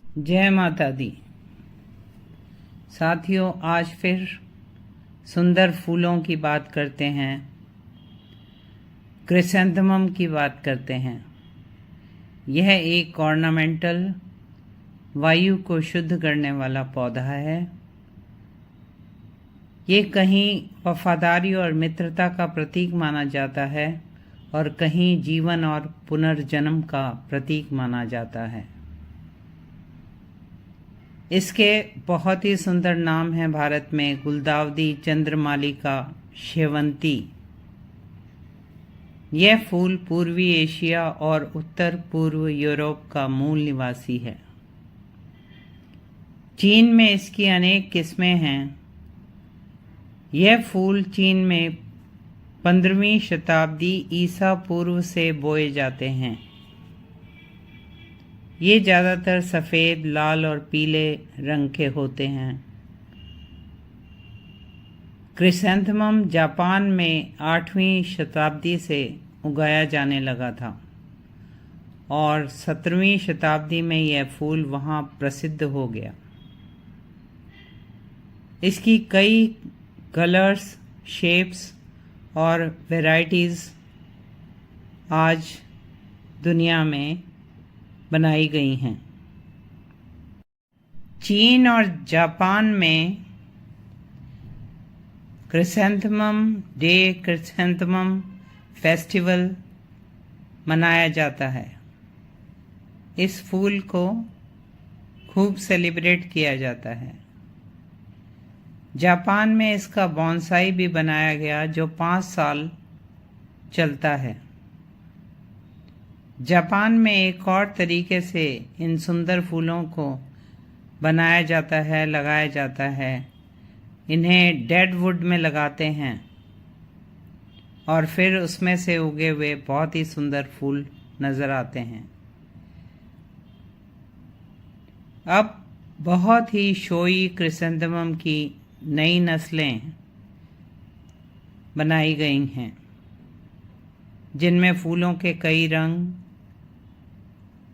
जय माता दी। साथियों, आज फिर सुंदर फूलों की बात करते हैं, क्रिसैंथेमम की बात करते हैं। यह एक ऑर्नामेंटल, वायु को शुद्ध करने वाला पौधा है। ये कहीं वफादारी और मित्रता का प्रतीक माना जाता है और कहीं जीवन और पुनर्जन्म का प्रतीक माना जाता है। इसके बहुत ही सुंदर नाम हैं भारत में: गुलदाउदी, चंद्रमालिका, शेवंती। यह फूल पूर्वी एशिया और उत्तर पूर्व यूरोप का मूल निवासी है। चीन में इसकी अनेक किस्में हैं। यह फूल चीन में 15वीं शताब्दी ईसा पूर्व से बोए जाते हैं। ये ज़्यादातर सफ़ेद, लाल और पीले रंग के होते हैं। क्रिसैंथेमम जापान में 8वीं शताब्दी से उगाया जाने लगा था और 17वीं शताब्दी में यह फूल वहाँ प्रसिद्ध हो गया। इसकी कई कलर्स, शेप्स और वैरायटीज़ आज दुनिया में बनाई गई हैं। चीन और जापान में क्रिसैंथेमम डे, क्रिसैंथेमम फेस्टिवल मनाया जाता है। इस फूल को खूब सेलिब्रेट किया जाता है। जापान में इसका बॉन्साई भी बनाया गया जो 5 साल चलता है। जापान में एक और तरीके से इन सुंदर फूलों को बनाया जाता है, लगाया जाता है। इन्हें डेड वुड में लगाते हैं और फिर उसमें से उगे हुए बहुत ही सुंदर फूल नज़र आते हैं। अब बहुत ही शोई क्रिसैंथेमम की नई नस्लें बनाई गई हैं, जिनमें फूलों के कई रंग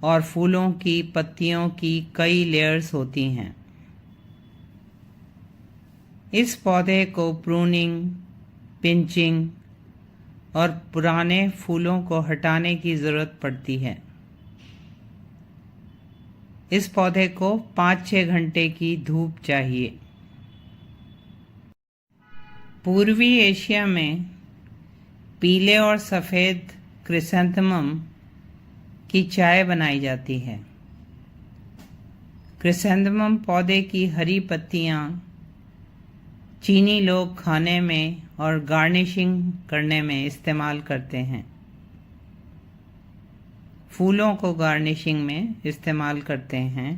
और फूलों की पत्तियों की कई लेयर्स होती हैं। इस पौधे को प्रूनिंग, पिंचिंग और पुराने फूलों को हटाने की ज़रूरत पड़ती है। इस पौधे को 5-6 घंटे की धूप चाहिए। पूर्वी एशिया में पीले और सफ़ेद क्रिसैंथेमम की चाय बनाई जाती है। क्रिसैंथेमम पौधे की हरी पत्तियां चीनी लोग खाने में और गार्निशिंग करने में इस्तेमाल करते हैं। फूलों को गार्निशिंग में इस्तेमाल करते हैं।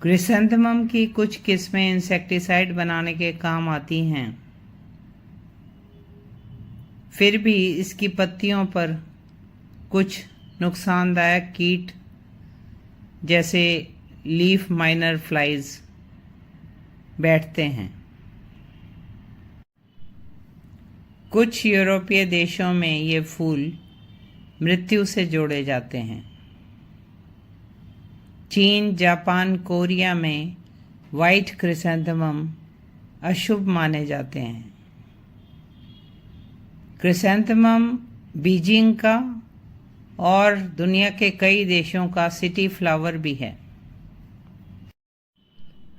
क्रिसैंथेमम की कुछ किस्में इंसेक्टिसाइड बनाने के काम आती हैं। फिर भी इसकी पत्तियों पर कुछ नुकसानदायक कीट जैसे लीफ माइनर फ्लाइज बैठते हैं। कुछ यूरोपीय देशों में ये फूल मृत्यु से जोड़े जाते हैं। चीन, जापान, कोरिया में वाइट क्रिसैंथेमम अशुभ माने जाते हैं। क्रिसैंथेमम बीजिंग का और दुनिया के कई देशों का सिटी फ्लावर भी है।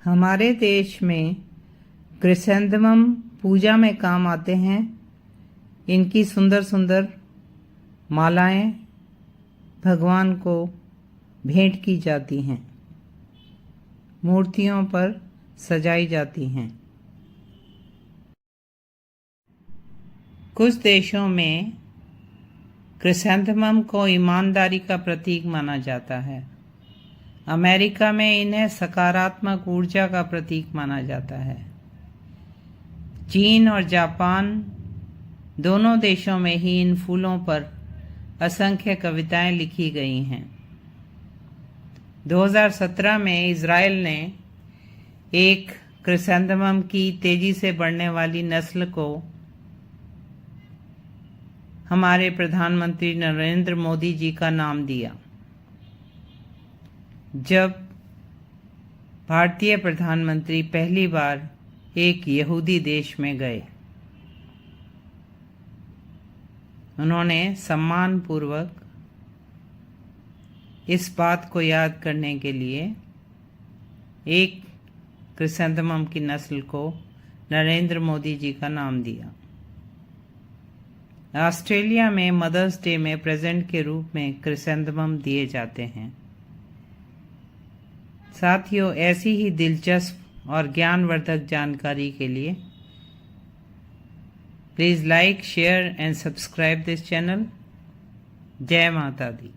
हमारे देश में क्रिसैंथेमम पूजा में काम आते हैं। इनकी सुंदर सुंदर मालाएं भगवान को भेंट की जाती हैं, मूर्तियों पर सजाई जाती हैं। कुछ देशों में क्रिसैंथेमम को ईमानदारी का प्रतीक माना जाता है। अमेरिका में इन्हें सकारात्मक ऊर्जा का प्रतीक माना जाता है। चीन और जापान दोनों देशों में ही इन फूलों पर असंख्य कविताएं लिखी गई हैं। 2017 में इज़राइल ने एक क्रिसैंथेमम की तेजी से बढ़ने वाली नस्ल को हमारे प्रधानमंत्री नरेंद्र मोदी जी का नाम दिया। जब भारतीय प्रधानमंत्री पहली बार एक यहूदी देश में गए। उन्होंने सम्मानपूर्वक इस बात को याद करने के लिए एक क्रिसैंथेमम की नस्ल को नरेंद्र मोदी जी का नाम दिया। ऑस्ट्रेलिया में मदर्स डे में प्रेजेंट के रूप में क्रिसैंथेमम दिए जाते हैं। साथियों, ऐसी ही दिलचस्प और ज्ञानवर्धक जानकारी के लिए please like, share and subscribe this channel. जय माता दी।